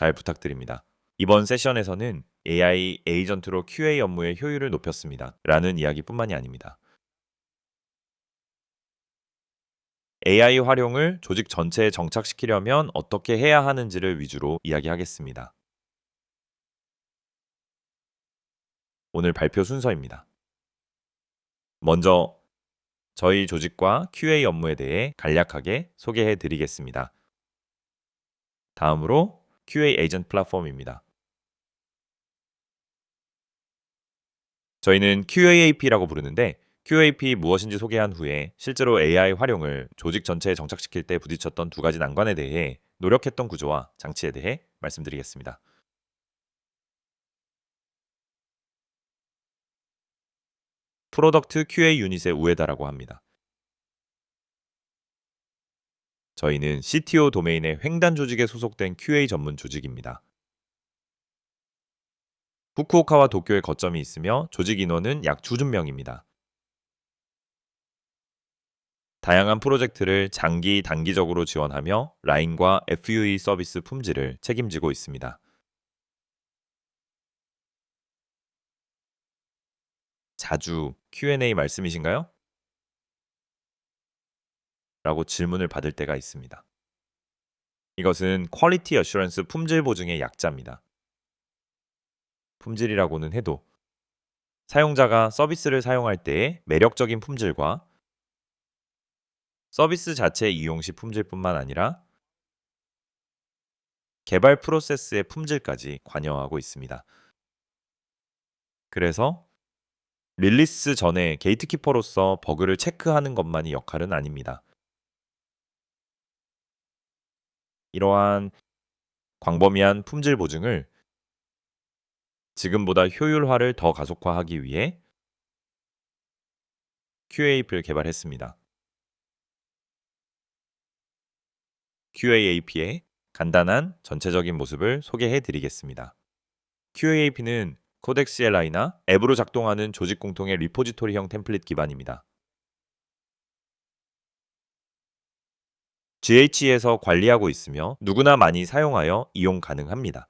잘 부탁드립니다. 이번 세션에서는 AI 에이전트로 QA 업무의 효율을 높였습니다. 라는 이야기뿐만이 아닙니다. AI 활용을 조직 전체에 정착시키려면 어떻게 해야 하는지를 위주로 이야기하겠습니다. 오늘 발표 순서입니다. 먼저 저희 조직과 QA 업무에 대해 간략하게 소개해 드리겠습니다. 다음으로 QA 에이전트 플랫폼입니다. 저희는 QAAP라고 부르는데 QAP 무엇인지 소개한 후에 실제로 AI 활용을 조직 전체에 정착시킬 때 부딪혔던 두 가지 난관에 대해 노력했던 구조와 장치에 대해 말씀드리겠습니다. 프로덕트 QA 유닛의 우에다라고 합니다. 저희는 CTO 도메인의 횡단 조직에 소속된 QA 전문 조직입니다. 후쿠오카와 도쿄에 거점이 있으며 조직 인원은 약 2,000명입니다. 다양한 프로젝트를 단기적으로 지원하며 라인과 FUE 서비스 품질을 책임지고 있습니다. 자주 Q&A 말씀이신가요? 라고 질문을 받을 때가 있습니다. 이것은 퀄리티 어슈런스 품질 보증의 약자입니다. 품질이라고는 해도 사용자가 서비스를 사용할 때의 매력적인 품질과 서비스 자체 이용 시 품질뿐만 아니라 개발 프로세스의 품질까지 관여하고 있습니다. 그래서 릴리스 전에 게이트키퍼로서 버그를 체크하는 것만이 역할은 아닙니다. 이러한 광범위한 품질 보증을 지금보다 효율화를 더 가속화하기 위해 QAAP를 개발했습니다. QAAP의 간단한 전체적인 모습을 소개해 드리겠습니다. QAAP는 코덱 CLI나 앱으로 작동하는 조직 공통의 리포지토리형 템플릿 기반입니다. GH에서 관리하고 있으며 누구나 많이 사용하여 이용 가능합니다.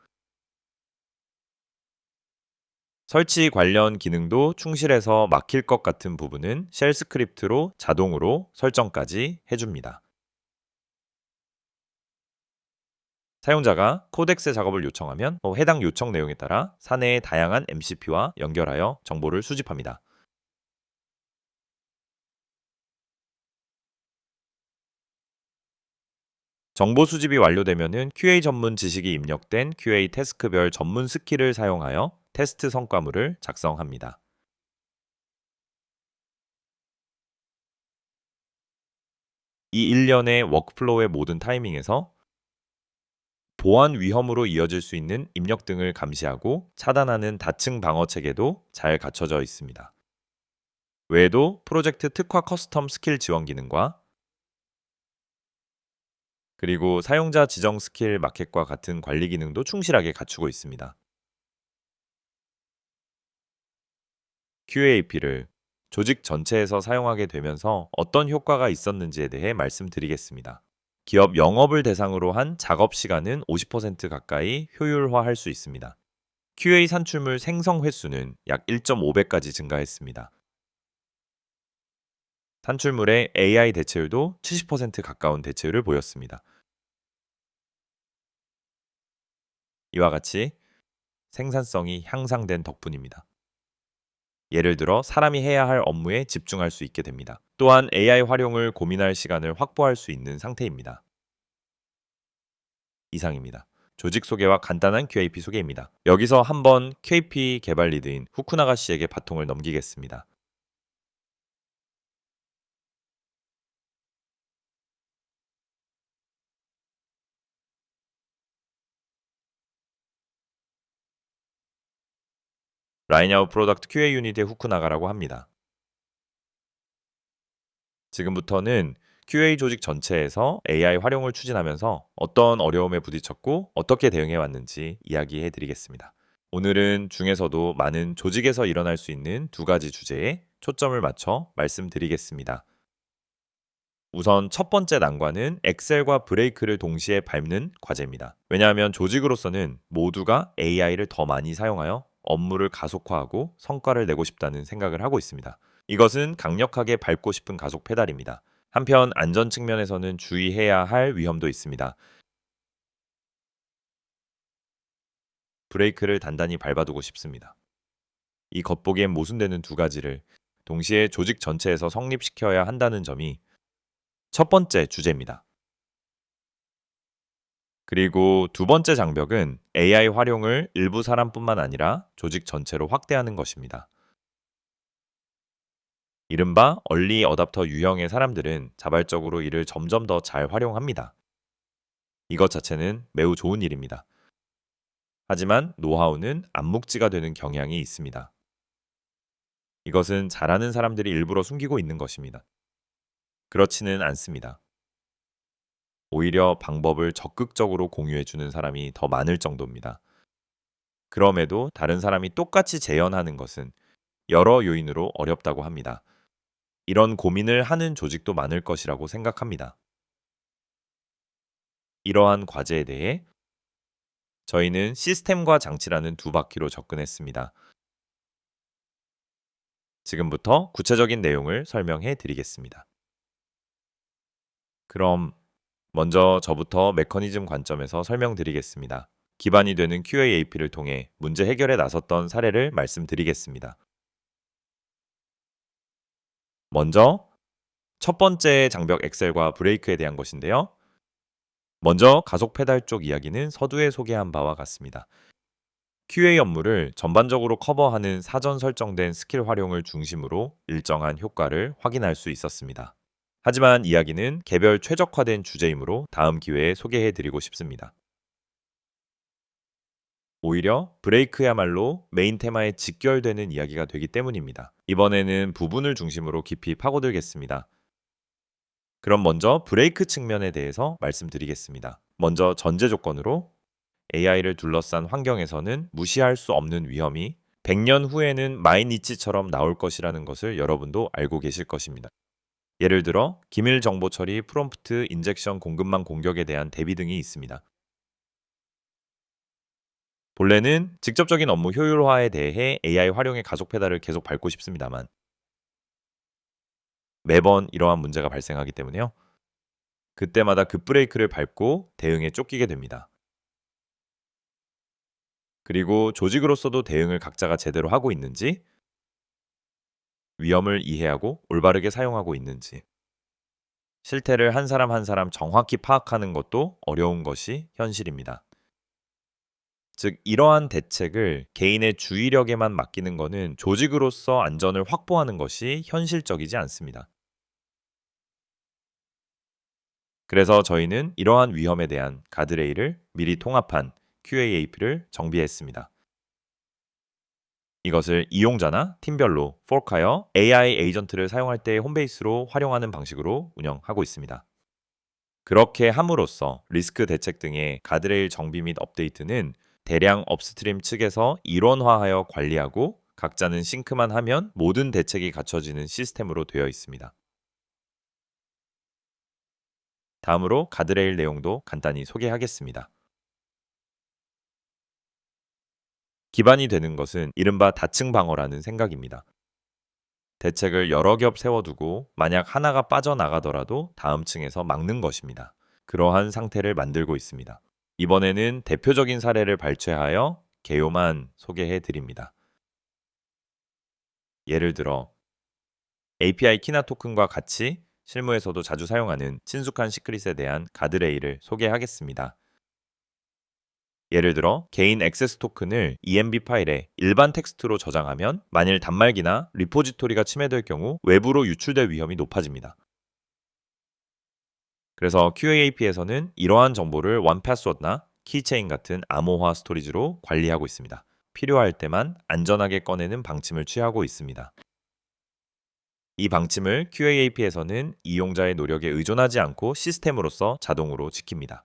설치 관련 기능도 충실해서 막힐 것 같은 부분은 쉘 스크립트로 자동으로 설정까지 해줍니다. 사용자가 코덱스 작업을 요청하면 해당 요청 내용에 따라 사내의 다양한 MCP와 연결하여 정보를 수집합니다. 정보 수집이 완료되면 QA 전문 지식이 입력된 QA 태스크별 전문 스킬을 사용하여 테스트 성과물을 작성합니다. 이 일련의 워크플로우의 모든 타이밍에서 보안 위험으로 이어질 수 있는 입력 등을 감시하고 차단하는 다층 방어 체계도 잘 갖춰져 있습니다. 외에도 프로젝트 특화 커스텀 스킬 지원 기능과 그리고 사용자 지정 스킬 마켓과 같은 관리 기능도 충실하게 갖추고 있습니다. QAAP를 조직 전체에서 사용하게 되면서 어떤 효과가 있었는지에 대해 말씀드리겠습니다. 기업 영업을 대상으로 한 작업 시간은 50% 가까이 효율화할 수 있습니다. QA 산출물 생성 횟수는 약 1.5배까지 증가했습니다. 산출물의 AI 대체율도 70% 가까운 대체율을 보였습니다. 이와 같이 생산성이 향상된 덕분입니다. 예를 들어 사람이 해야 할 업무에 집중할 수 있게 됩니다. 또한 AI 활용을 고민할 시간을 확보할 수 있는 상태입니다. 이상입니다. 조직 소개와 간단한 QAP 소개입니다. 여기서 한번 QAP 개발 리드인 후쿠나가 씨에게 바통을 넘기겠습니다. 라인아웃 프로덕트 QA 유닛의 후쿠나가라고 합니다. 지금부터는 QA 조직 전체에서 AI 활용을 추진하면서 어떤 어려움에 부딪혔고 어떻게 대응해 왔는지 이야기해 드리겠습니다. 오늘은 중에서도 많은 조직에서 일어날 수 있는 두 가지 주제에 초점을 맞춰 말씀드리겠습니다. 우선 첫 번째 난관은 엑셀과 브레이크를 동시에 밟는 과제입니다. 왜냐하면 조직으로서는 모두가 AI를 더 많이 사용하여 업무를 가속화하고 성과를 내고 싶다는 생각을 하고 있습니다. 이것은 강력하게 밟고 싶은 가속 페달입니다. 한편 안전 측면에서는 주의해야 할 위험도 있습니다. 브레이크를 단단히 밟아두고 싶습니다. 이 겉보기엔 모순되는 두 가지를 동시에 조직 전체에서 성립시켜야 한다는 점이 첫 번째 주제입니다. 그리고 두 번째 장벽은 AI 활용을 일부 사람뿐만 아니라 조직 전체로 확대하는 것입니다. 이른바 얼리 어답터 유형의 사람들은 자발적으로 이를 점점 더 잘 활용합니다. 이것 자체는 매우 좋은 일입니다. 하지만 노하우는 암묵지가 되는 경향이 있습니다. 이것은 잘하는 사람들이 일부러 숨기고 있는 것입니다. 그렇지는 않습니다. 오히려 방법을 적극적으로 공유해주는 사람이 더 많을 정도입니다. 그럼에도 다른 사람이 똑같이 재현하는 것은 여러 요인으로 어렵다고 합니다. 이런 고민을 하는 조직도 많을 것이라고 생각합니다. 이러한 과제에 대해 저희는 시스템과 장치라는 두 바퀴로 접근했습니다. 지금부터 구체적인 내용을 설명해 드리겠습니다. 그럼 먼저 저부터 메커니즘 관점에서 설명드리겠습니다. 기반이 되는 QAAP를 통해 문제 해결에 나섰던 사례를 말씀드리겠습니다. 먼저 첫 번째 장벽 엑셀과 브레이크에 대한 것인데요. 먼저 가속 페달 쪽 이야기는 서두에 소개한 바와 같습니다. QA 업무를 전반적으로 커버하는 사전 설정된 스킬 활용을 중심으로 일정한 효과를 확인할 수 있었습니다. 하지만 이야기는 개별 최적화된 주제이므로 다음 기회에 소개해 드리고 싶습니다. 오히려 브레이크야말로 메인 테마에 직결되는 이야기가 되기 때문입니다. 이번에는 부분을 중심으로 깊이 파고들겠습니다. 그럼 먼저 브레이크 측면에 대해서 말씀드리겠습니다. 먼저 전제 조건으로 AI를 둘러싼 환경에서는 무시할 수 없는 위험이 100년 후에는 마이니치처럼 나올 것이라는 것을 여러분도 알고 계실 것입니다. 예를 들어 기밀 정보 처리, 프롬프트, 인젝션, 공급망 공격에 대한 대비 등이 있습니다. 본래는 직접적인 업무 효율화에 대해 AI 활용의 가속 페달을 계속 밟고 싶습니다만 매번 이러한 문제가 발생하기 때문에요. 그때마다 급브레이크를 밟고 대응에 쫓기게 됩니다. 그리고 조직으로서도 대응을 각자가 제대로 하고 있는지, 위험을 이해하고 올바르게 사용하고 있는지, 실태를 한 사람 한 사람 정확히 파악하는 것도 어려운 것이 현실입니다. 즉, 이러한 대책을 개인의 주의력에만 맡기는 것은 조직으로서 안전을 확보하는 것이 현실적이지 않습니다. 그래서 저희는 이러한 위험에 대한 가드레일을 미리 통합한 QAAP를 정비했습니다. 이것을 이용자나 팀별로 포크하여 AI 에이전트를 사용할 때 홈베이스로 활용하는 방식으로 운영하고 있습니다. 그렇게 함으로써 리스크 대책 등의 가드레일 정비 및 업데이트는 대량 업스트림 측에서 일원화하여 관리하고 각자는 싱크만 하면 모든 대책이 갖춰지는 시스템으로 되어 있습니다. 다음으로 가드레일 내용도 간단히 소개하겠습니다. 기반이 되는 것은 이른바 다층 방어라는 생각입니다. 대책을 여러 겹 세워두고 만약 하나가 빠져나가더라도 다음 층에서 막는 것입니다. 그러한 상태를 만들고 있습니다. 이번에는 대표적인 사례를 발췌하여 개요만 소개해 드립니다. 예를 들어 API 키나 토큰과 같이 실무에서도 자주 사용하는 친숙한 시크릿에 대한 가드레일을 소개하겠습니다. 예를 들어 개인 액세스 토큰을 EMB 파일에 일반 텍스트로 저장하면 만일 단말기나 리포지토리가 침해될 경우 외부로 유출될 위험이 높아집니다. 그래서 QAAP에서는 이러한 정보를 원패스워드나 키체인 같은 암호화 스토리지로 관리하고 있습니다. 필요할 때만 안전하게 꺼내는 방침을 취하고 있습니다. 이 방침을 QAAP에서는 이용자의 노력에 의존하지 않고 시스템으로서 자동으로 지킵니다.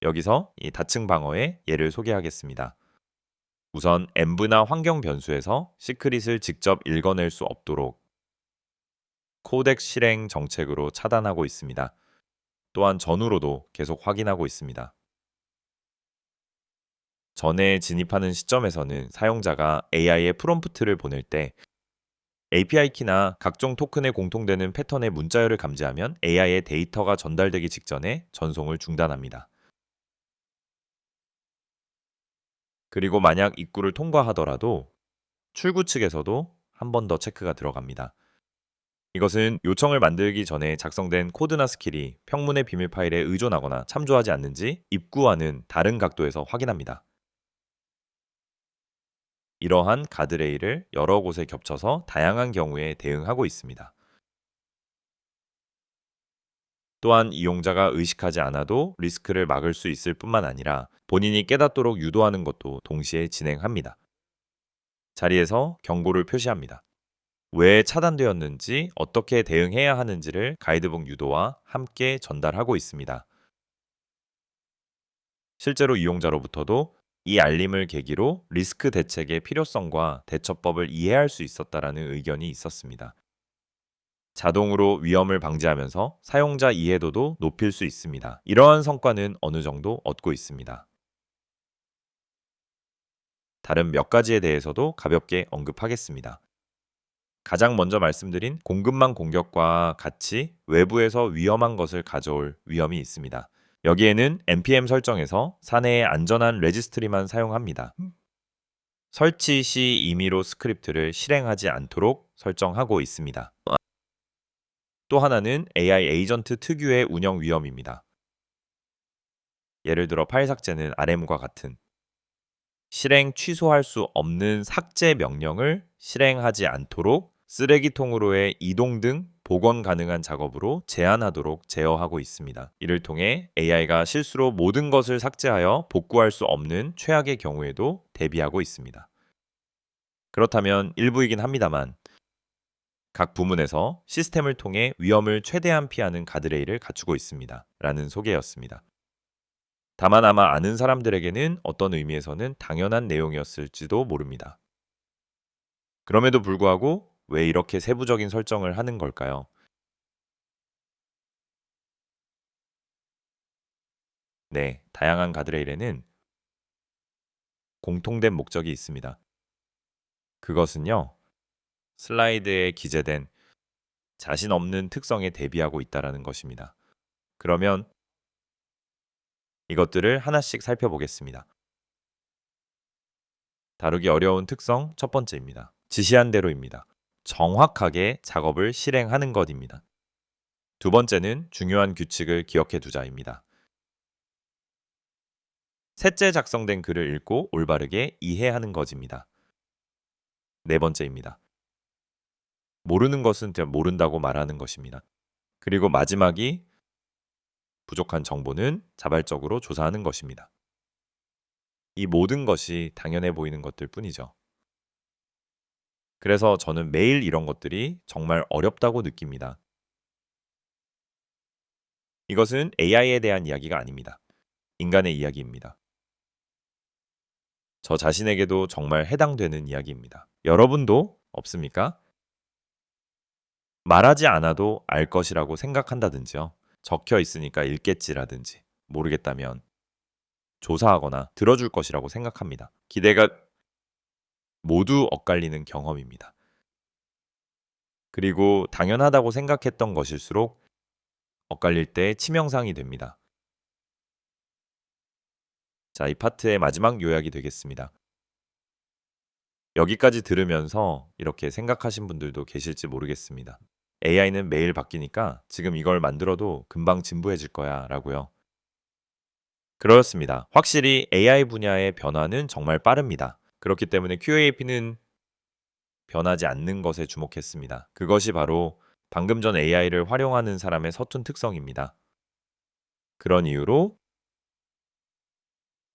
여기서 이 다층 방어의 예를 소개하겠습니다. 우선 엠브나 환경 변수에서 시크릿을 직접 읽어낼 수 없도록 코덱 실행 정책으로 차단하고 있습니다. 또한 전후로도 계속 확인하고 있습니다. 전에 진입하는 시점에서는 사용자가 AI에 프롬프트를 보낼 때 API 키나 각종 토큰에 공통되는 패턴의 문자열을 감지하면 AI의 데이터가 전달되기 직전에 전송을 중단합니다. 그리고 만약 입구를 통과하더라도 출구 측에서도 한 번 더 체크가 들어갑니다. 이것은 요청을 만들기 전에 작성된 코드나 스킬이 평문의 비밀 파일에 의존하거나 참조하지 않는지 입구와는 다른 각도에서 확인합니다. 이러한 가드레일을 여러 곳에 겹쳐서 다양한 경우에 대응하고 있습니다. 또한 이용자가 의식하지 않아도 리스크를 막을 수 있을 뿐만 아니라 본인이 깨닫도록 유도하는 것도 동시에 진행합니다. 자리에서 경고를 표시합니다. 왜 차단되었는지, 어떻게 대응해야 하는지를 가이드북 유도와 함께 전달하고 있습니다. 실제로 이용자로부터도 이 알림을 계기로 리스크 대책의 필요성과 대처법을 이해할 수 있었다라는 의견이 있었습니다. 자동으로 위험을 방지하면서 사용자 이해도도 높일 수 있습니다. 이러한 성과는 어느 정도 얻고 있습니다. 다른 몇 가지에 대해서도 가볍게 언급하겠습니다. 가장 먼저 말씀드린 공급망 공격과 같이 외부에서 위험한 것을 가져올 위험이 있습니다. 여기에는 npm 설정에서 사내의 안전한 레지스트리만 사용합니다. 설치 시 임의로 스크립트를 실행하지 않도록 설정하고 있습니다. 또 하나는 AI 에이전트 특유의 운영 위험입니다. 예를 들어 파일 삭제는 RM과 같은 실행 취소할 수 없는 삭제 명령을 실행하지 않도록 쓰레기통으로의 이동 등 복원 가능한 작업으로 제한하도록 제어하고 있습니다. 이를 통해 AI가 실수로 모든 것을 삭제하여 복구할 수 없는 최악의 경우에도 대비하고 있습니다. 그렇다면 일부이긴 합니다만 각 부문에서 시스템을 통해 위험을 최대한 피하는 가드레일을 갖추고 있습니다. 라는 소개였습니다. 다만 아마 아는 사람들에게는 어떤 의미에서는 당연한 내용이었을지도 모릅니다. 그럼에도 불구하고 왜 이렇게 세부적인 설정을 하는 걸까요? 네, 다양한 가드레일에는 공통된 목적이 있습니다. 그것은요, 슬라이드에 기재된 자신 없는 특성에 대비하고 있다는 것입니다. 그러면 이것들을 하나씩 살펴보겠습니다. 다루기 어려운 특성 첫 번째입니다. 지시한 대로입니다. 정확하게 작업을 실행하는 것입니다. 두 번째는 중요한 규칙을 기억해 두자입니다. 셋째 작성된 글을 읽고 올바르게 이해하는 것입니다. 네 번째입니다. 모르는 것은 모른다고 말하는 것입니다. 그리고 마지막이 부족한 정보는 자발적으로 조사하는 것입니다. 이 모든 것이 당연해 보이는 것들 뿐이죠. 그래서 저는 매일 이런 것들이 정말 어렵다고 느낍니다. 이것은 AI에 대한 이야기가 아닙니다. 인간의 이야기입니다. 저 자신에게도 정말 해당되는 이야기입니다. 여러분도 없습니까? 말하지 않아도 알 것이라고 생각한다든지요. 적혀 있으니까 읽겠지라든지 모르겠다면 조사하거나 들어줄 것이라고 생각합니다. 기대가 모두 엇갈리는 경험입니다. 그리고 당연하다고 생각했던 것일수록 엇갈릴 때 치명상이 됩니다. 자, 이 파트의 마지막 요약이 되겠습니다. 여기까지 들으면서 이렇게 생각하신 분들도 계실지 모르겠습니다. AI는 매일 바뀌니까 지금 이걸 만들어도 금방 진부해질 거야 라고요. 그렇습니다. 확실히 AI 분야의 변화는 정말 빠릅니다. 그렇기 때문에 QAP는 변하지 않는 것에 주목했습니다. 그것이 바로 방금 전 AI를 활용하는 사람의 서툰 특성입니다. 그런 이유로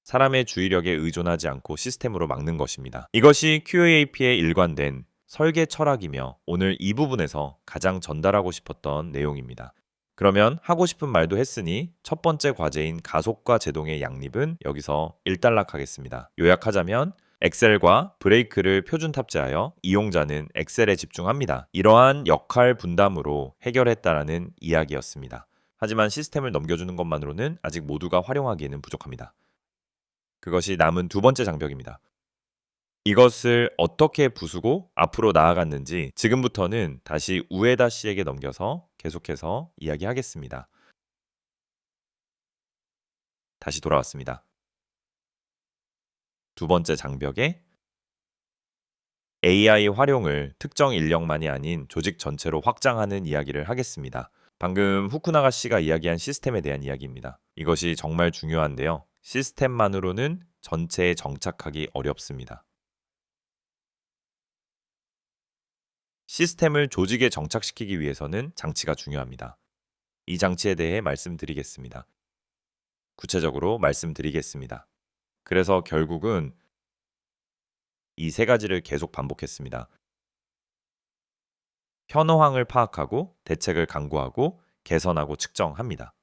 사람의 주의력에 의존하지 않고 시스템으로 막는 것입니다. 이것이 QAP의 일관된 설계 철학이며 오늘 이 부분에서 가장 전달하고 싶었던 내용입니다. 그러면 하고 싶은 말도 했으니 첫 번째 과제인 가속과 제동의 양립은 여기서 일단락하겠습니다. 요약하자면 엑셀과 브레이크를 표준 탑재하여 이용자는 엑셀에 집중합니다. 이러한 역할 분담으로 해결했다라는 이야기였습니다. 하지만 시스템을 넘겨주는 것만으로는 아직 모두가 활용하기에는 부족합니다. 그것이 남은 두 번째 장벽입니다. 이것을 어떻게 부수고 앞으로 나아갔는지 지금부터는 다시 우에다 씨에게 넘겨서 계속해서 이야기하겠습니다. 다시 돌아왔습니다. 두 번째 장벽에 AI 활용을 특정 인력만이 아닌 조직 전체로 확장하는 이야기를 하겠습니다. 방금 후쿠나가 씨가 이야기한 시스템에 대한 이야기입니다. 이것이 정말 중요한데요. 시스템만으로는 전체에 정착하기 어렵습니다. 시스템을 조직에 정착시키기 위해서는 장치가 중요합니다. 이 장치에 대해 말씀드리겠습니다. 구체적으로 말씀드리겠습니다. 그래서 결국은 이 세 가지를 계속 반복했습니다. 현황을 파악하고 대책을 강구하고 개선하고 측정합니다.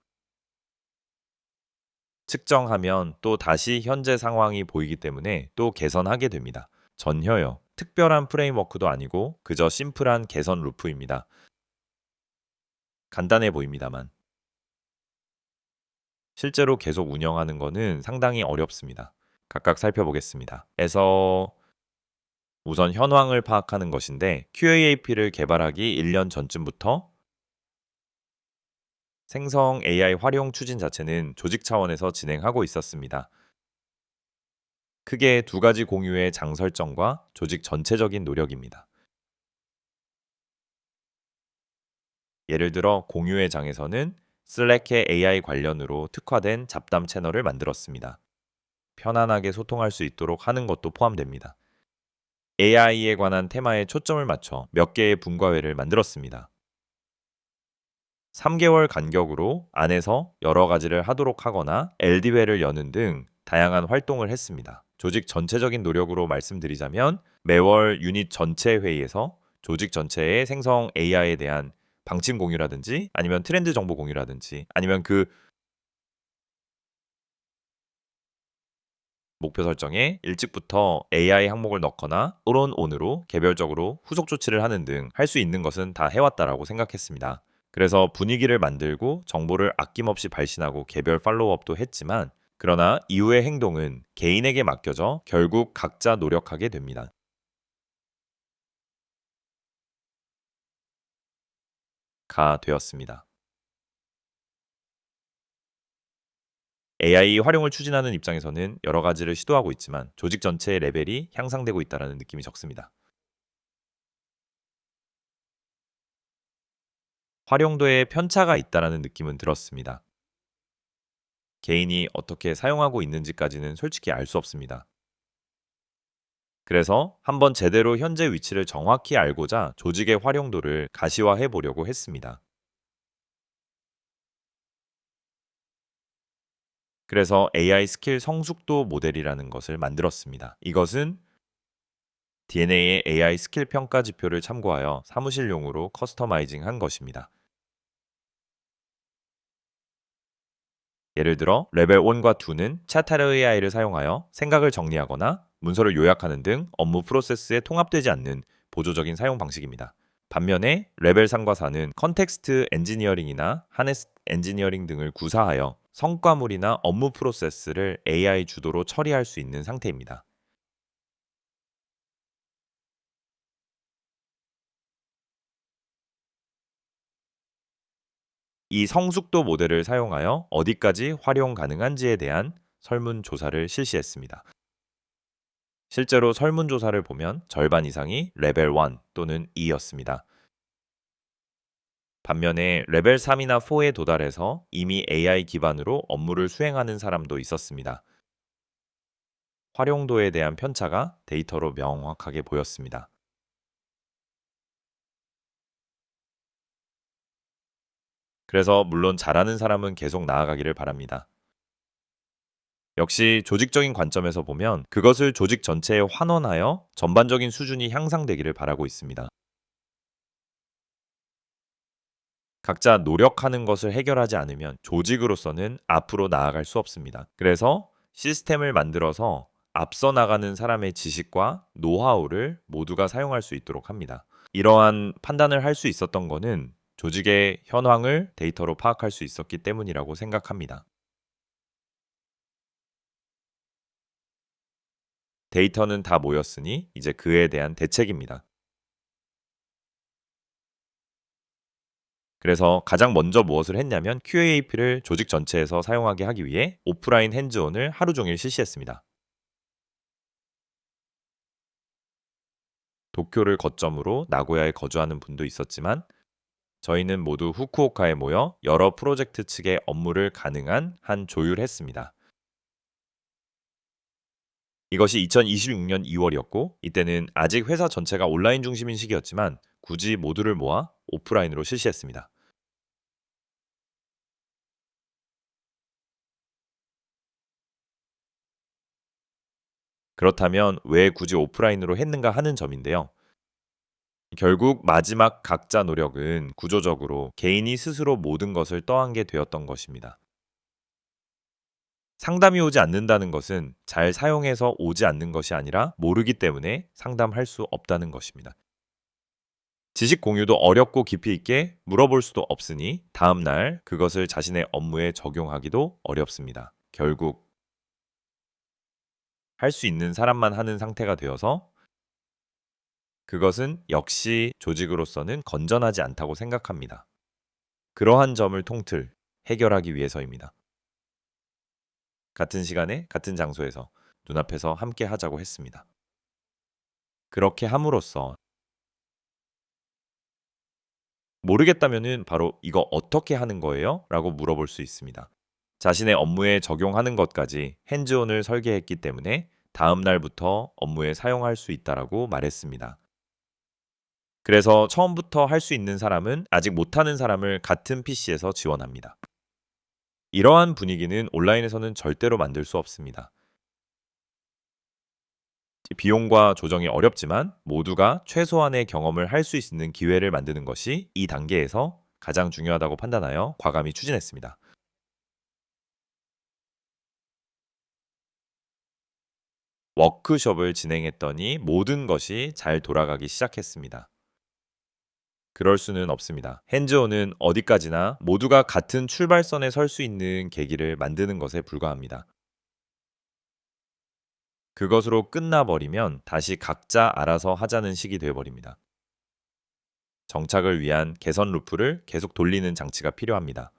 측정하면 또 다시 현재 상황이 보이기 때문에 또 개선하게 됩니다. 전혀요. 특별한 프레임워크도 아니고 그저 심플한 개선 루프입니다. 간단해 보입니다만 실제로 계속 운영하는 것은 상당히 어렵습니다. 각각 살펴보겠습니다. 에서 우선 현황을 파악하는 것인데 QAAP를 개발하기 1년 전쯤부터 생성 AI 활용 추진 자체는 조직 차원에서 진행하고 있었습니다. 크게 두 가지 공유의 장 설정과 조직 전체적인 노력입니다. 예를 들어 공유의 장에서는 슬랙의 AI 관련으로 특화된 잡담 채널을 만들었습니다. 편안하게 소통할 수 있도록 하는 것도 포함됩니다. AI에 관한 테마에 초점을 맞춰 몇 개의 분과회를 만들었습니다. 3개월 간격으로 안에서 여러 가지를 하도록 하거나 LD회를 여는 등 다양한 활동을 했습니다. 조직 전체적인 노력으로 말씀드리자면 매월 유닛 전체 회의에서 조직 전체의 생성 AI에 대한 방침 공유라든지 아니면 트렌드 정보 공유라든지 아니면 그 목표 설정에 일찍부터 AI 항목을 넣거나 또는 온으로 개별적으로 후속 조치를 하는 등 할 수 있는 것은 다 해왔다라고 생각했습니다. 그래서 분위기를 만들고 정보를 아낌없이 발신하고 개별 팔로우업도 했지만 그러나 이후의 행동은 개인에게 맡겨져 결국 각자 노력하게 됩니다. 가 되었습니다. AI 활용을 추진하는 입장에서는 여러 가지를 시도하고 있지만 조직 전체의 레벨이 향상되고 있다는 느낌이 적습니다. 활용도에 편차가 있다는 느낌은 들었습니다. 개인이 어떻게 사용하고 있는지까지는 솔직히 알 수 없습니다. 그래서 한번 제대로 현재 위치를 정확히 알고자 조직의 활용도를 가시화해 보려고 했습니다. 그래서 AI 스킬 성숙도 모델이라는 것을 만들었습니다. 이것은 DNA의 AI 스킬 평가 지표를 참고하여 사무실용으로 커스터마이징 한 것입니다. 예를 들어 레벨 1과 2는 차타르 AI를 사용하여 생각을 정리하거나 문서를 요약하는 등 업무 프로세스에 통합되지 않는 보조적인 사용 방식입니다. 반면에 레벨 3과 4는 컨텍스트 엔지니어링이나 하네스 엔지니어링 등을 구사하여 성과물이나 업무 프로세스를 AI 주도로 처리할 수 있는 상태입니다. 이 성숙도 모델을 사용하여 어디까지 활용 가능한지에 대한 설문조사를 실시했습니다. 실제로 설문조사를 보면 절반 이상이 레벨 1 또는 2였습니다. 반면에 레벨 3이나 4에 도달해서 이미 AI 기반으로 업무를 수행하는 사람도 있었습니다. 활용도에 대한 편차가 데이터로 명확하게 보였습니다. 그래서 물론 잘하는 사람은 계속 나아가기를 바랍니다. 역시 조직적인 관점에서 보면 그것을 조직 전체에 환원하여 전반적인 수준이 향상되기를 바라고 있습니다. 각자 노력하는 것을 해결하지 않으면 조직으로서는 앞으로 나아갈 수 없습니다. 그래서 시스템을 만들어서 앞서 나가는 사람의 지식과 노하우를 모두가 사용할 수 있도록 합니다. 이러한 판단을 할 수 있었던 거는 조직의 현황을 데이터로 파악할 수 있었기 때문이라고 생각합니다. 데이터는 다 모였으니 이제 그에 대한 대책입니다. 그래서 가장 먼저 무엇을 했냐면 QAAP를 조직 전체에서 사용하게 하기 위해 오프라인 핸즈온을 하루 종일 실시했습니다. 도쿄를 거점으로 나고야에 거주하는 분도 있었지만 저희는 모두 후쿠오카에 모여 여러 프로젝트 측의 업무를 가능한 한 조율했습니다. 이것이 2026년 2월이었고 이때는 아직 회사 전체가 온라인 중심인 시기였지만 굳이 모두를 모아 오프라인으로 실시했습니다. 그렇다면 왜 굳이 오프라인으로 했는가 하는 점인데요. 결국 마지막 각자 노력은 구조적으로 개인이 스스로 모든 것을 떠안게 되었던 것입니다. 상담이 오지 않는다는 것은 잘 사용해서 오지 않는 것이 아니라 모르기 때문에 상담할 수 없다는 것입니다. 지식 공유도 어렵고 깊이 있게 물어볼 수도 없으니 다음날 그것을 자신의 업무에 적용하기도 어렵습니다. 결국 할 수 있는 사람만 하는 상태가 되어서 그것은 역시 조직으로서는 건전하지 않다고 생각합니다. 그러한 점을 통틀 해결하기 위해서입니다. 같은 시간에 같은 장소에서 눈앞에서 함께 하자고 했습니다. 그렇게 함으로써 모르겠다면은 바로 "이거 어떻게 하는 거예요?" 라고 물어볼 수 있습니다. 자신의 업무에 적용하는 것까지 핸즈온을 설계했기 때문에 다음 날부터 업무에 사용할 수 있다라고 말했습니다. 그래서 처음부터 할 수 있는 사람은 아직 못하는 사람을 같은 PC에서 지원합니다. 이러한 분위기는 온라인에서는 절대로 만들 수 없습니다. 비용과 조정이 어렵지만 모두가 최소한의 경험을 할 수 있는 기회를 만드는 것이 이 단계에서 가장 중요하다고 판단하여 과감히 추진했습니다. 워크숍을 진행했더니 모든 것이 잘 돌아가기 시작했습니다. 그럴 수는 없습니다. 핸즈온은 어디까지나 모두가 같은 출발선에 설 수 있는 계기를 만드는 것에 불과합니다. 그것으로 끝나버리면 다시 각자 알아서 하자는 식이 되어버립니다. 정착을 위한 개선 루프를 계속 돌리는 장치가 필요합니다.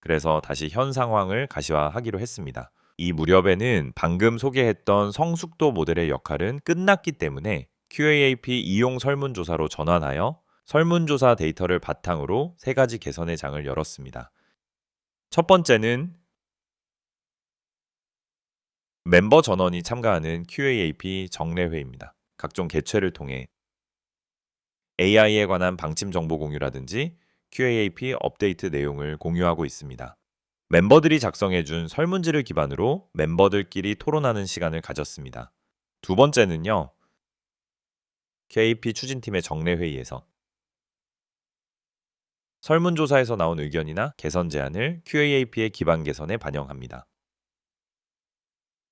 그래서 다시 현 상황을 가시화하기로 했습니다. 이 무렵에는 방금 소개했던 성숙도 모델의 역할은 끝났기 때문에 QAAP 이용 설문조사로 전환하여 설문조사 데이터를 바탕으로 세 가지 개선의 장을 열었습니다. 첫 번째는 멤버 전원이 참가하는 QAAP 정례회입니다. 각종 개최를 통해 AI에 관한 방침 정보 공유라든지 QAAP 업데이트 내용을 공유하고 있습니다. 멤버들이 작성해준 설문지를 기반으로 멤버들끼리 토론하는 시간을 가졌습니다. 두 번째는요, QAP 추진팀의 정례회의에서 설문조사에서 나온 의견이나 개선 제안을 QAAP의 기반 개선에 반영합니다.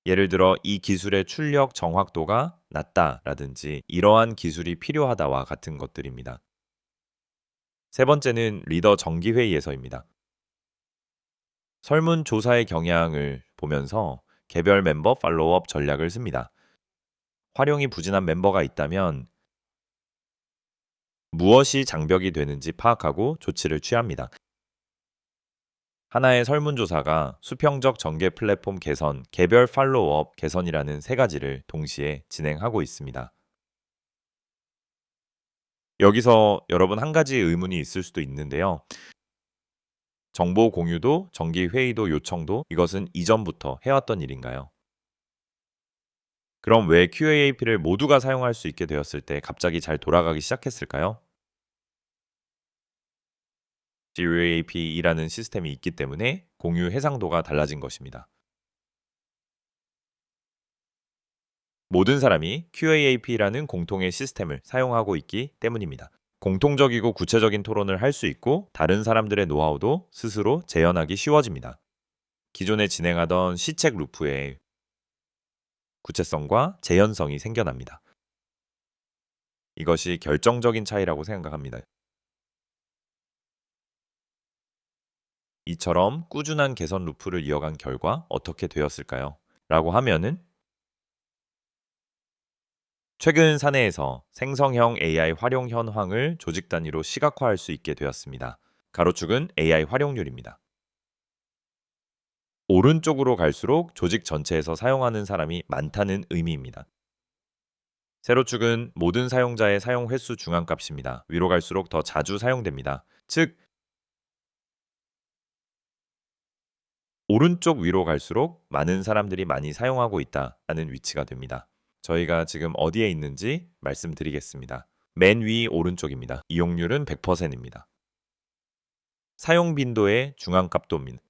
예를 들어 이 기술의 출력 정확도가 낮다라든지 이러한 기술이 필요하다와 같은 것들입니다. 세 번째는 리더 정기회의에서입니다. 설문조사의 경향을 보면서 개별 멤버 팔로우업 전략을 씁니다. 활용이 부진한 멤버가 있다면 무엇이 장벽이 되는지 파악하고 조치를 취합니다. 하나의 설문조사가 수평적 전개 플랫폼 개선, 개별 팔로우업 개선이라는 세 가지를 동시에 진행하고 있습니다. 여기서 여러분 한 가지 의문이 있을 수도 있는데요. 정보 공유도 정기 회의도 요청도 이것은 이전부터 해왔던 일인가요? 그럼 왜 QAAP를 모두가 사용할 수 있게 되었을 때 갑자기 잘 돌아가기 시작했을까요? QAAP이라는 시스템이 있기 때문에 공유 해상도가 달라진 것입니다. 모든 사람이 QAAP라는 공통의 시스템을 사용하고 있기 때문입니다. 공통적이고 구체적인 토론을 할 수 있고 다른 사람들의 노하우도 스스로 재현하기 쉬워집니다. 기존에 진행하던 시책 루프의 구체성과 재현성이 생겨납니다. 이것이 결정적인 차이라고 생각합니다. 이처럼 꾸준한 개선 루프를 이어간 결과 어떻게 되었을까요? 라고 하면은 최근 사내에서 생성형 AI 활용 현황을 조직 단위로 시각화할 수 있게 되었습니다. 가로축은 AI 활용률입니다. 오른쪽으로 갈수록 조직 전체에서 사용하는 사람이 많다는 의미입니다. 세로축은 모든 사용자의 사용 횟수 중앙값입니다. 위로 갈수록 더 자주 사용됩니다. 즉, 오른쪽 위로 갈수록 많은 사람들이 많이 사용하고 있다는 위치가 됩니다. 저희가 지금 어디에 있는지 말씀드리겠습니다. 맨 위 오른쪽입니다. 이용률은 100%입니다. 사용 빈도의 중앙값도입니다.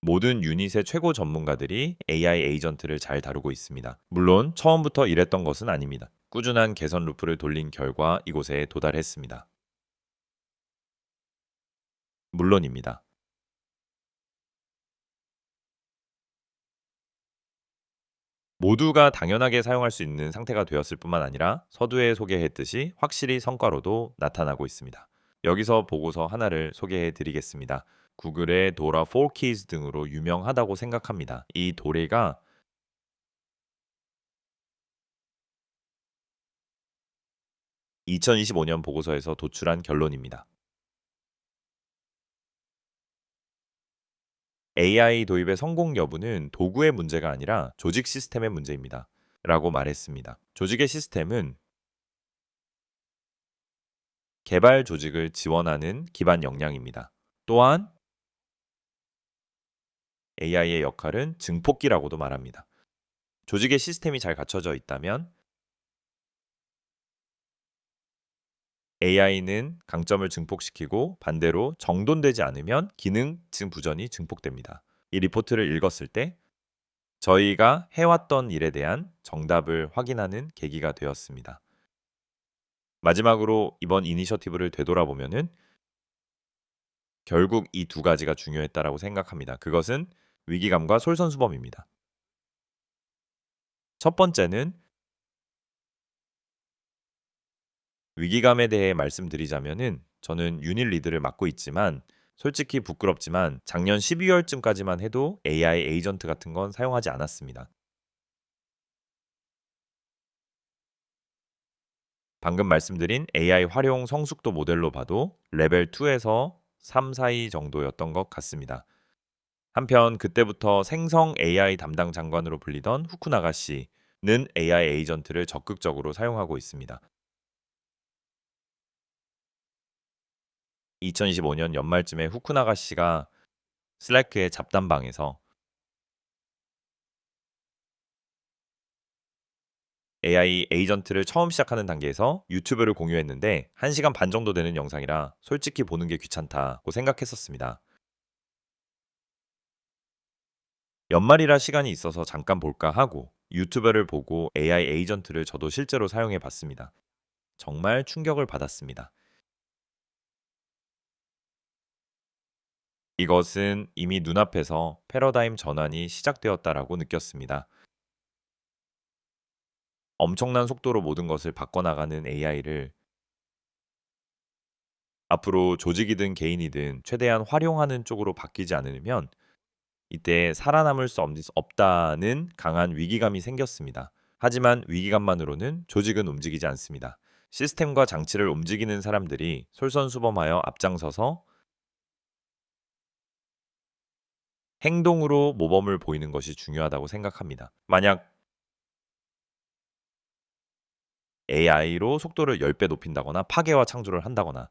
모든 유닛의 최고 전문가들이 AI 에이전트를 잘 다루고 있습니다. 물론 처음부터 이랬던 것은 아닙니다. 꾸준한 개선 루프를 돌린 결과 이곳에 도달했습니다. 물론입니다. 모두가 당연하게 사용할 수 있는 상태가 되었을 뿐만 아니라 서두에 소개했듯이 확실히 성과로도 나타나고 있습니다. 여기서 보고서 하나를 소개해 드리겠습니다. 구글의 도라 4keys 등으로 유명하다고 생각합니다. 이 도래가 2025년 보고서에서 도출한 결론입니다. AI 도입의 성공 여부는 도구의 문제가 아니라 조직 시스템의 문제입니다. 라고 말했습니다. 조직의 시스템은 개발 조직을 지원하는 기반 역량입니다. 또한 AI의 역할은 증폭기라고도 말합니다. 조직의 시스템이 잘 갖춰져 있다면 AI는 강점을 증폭시키고 반대로 정돈되지 않으면 기능 부전이 증폭됩니다. 이 리포트를 읽었을 때 저희가 해왔던 일에 대한 정답을 확인하는 계기가 되었습니다. 마지막으로 이번 이니셔티브를 되돌아보면은 결국 이 두 가지가 중요했다라고 생각합니다. 그것은 위기감과 솔선수범입니다. 첫 번째는 위기감에 대해 말씀드리자면은 저는 유닛 리드를 맡고 있지만 솔직히 부끄럽지만 작년 12월쯤까지만 해도 AI 에이전트 같은 건 사용하지 않았습니다. 방금 말씀드린 AI 활용 성숙도 모델로 봐도 레벨 2에서 3 사이 정도였던 것 같습니다. 한편 그때부터 생성 AI 담당 장관으로 불리던 후쿠나가 씨는 AI 에이전트를 적극적으로 사용하고 있습니다. 2025년 연말쯤에 후쿠나가 씨가 슬래크의 잡담방에서 AI 에이전트를 처음 시작하는 단계에서 유튜브를 공유했는데 1시간 반 정도 되는 영상이라 솔직히 보는 게 귀찮다고 생각했었습니다. 연말이라 시간이 있어서 잠깐 볼까 하고 유튜브를 보고 AI 에이전트를 저도 실제로 사용해 봤습니다. 정말 충격을 받았습니다. 이것은 이미 눈앞에서 패러다임 전환이 시작되었다라고 느꼈습니다. 엄청난 속도로 모든 것을 바꿔나가는 AI를 앞으로 조직이든 개인이든 최대한 활용하는 쪽으로 바뀌지 않으면 이때 살아남을 수 없다는 강한 위기감이 생겼습니다. 하지만 위기감만으로는 조직은 움직이지 않습니다. 시스템과 장치를 움직이는 사람들이 솔선수범하여 앞장서서 행동으로 모범을 보이는 것이 중요하다고 생각합니다. 만약 AI로 속도를 10배 높인다거나 파괴와 창조를 한다거나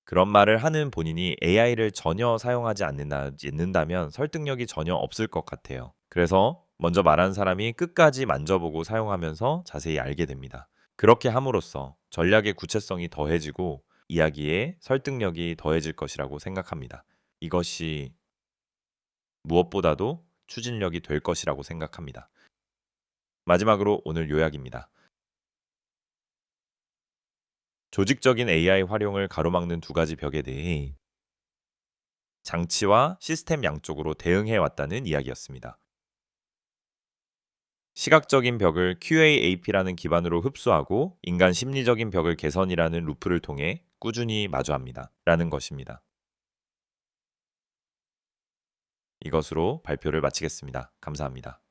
그런 말을 하는 본인이 AI를 전혀 사용하지 않는다면 설득력이 전혀 없을 것 같아요. 그래서 먼저 말한 사람이 끝까지 만져보고 사용하면서 자세히 알게 됩니다. 그렇게 함으로써 전략의 구체성이 더해지고 이야기의 설득력이 더해질 것이라고 생각합니다. 이것이 무엇보다도 추진력이 될 것이라고 생각합니다. 마지막으로 오늘 요약입니다. 조직적인 AI 활용을 가로막는 두 가지 벽에 대해 장치와 시스템 양쪽으로 대응해 왔다는 이야기였습니다. 시각적인 벽을 QAAP라는 기반으로 흡수하고 인간 심리적인 벽을 개선이라는 루프를 통해 꾸준히 마주합니다. 라는 것입니다. 이것으로 발표를 마치겠습니다. 감사합니다.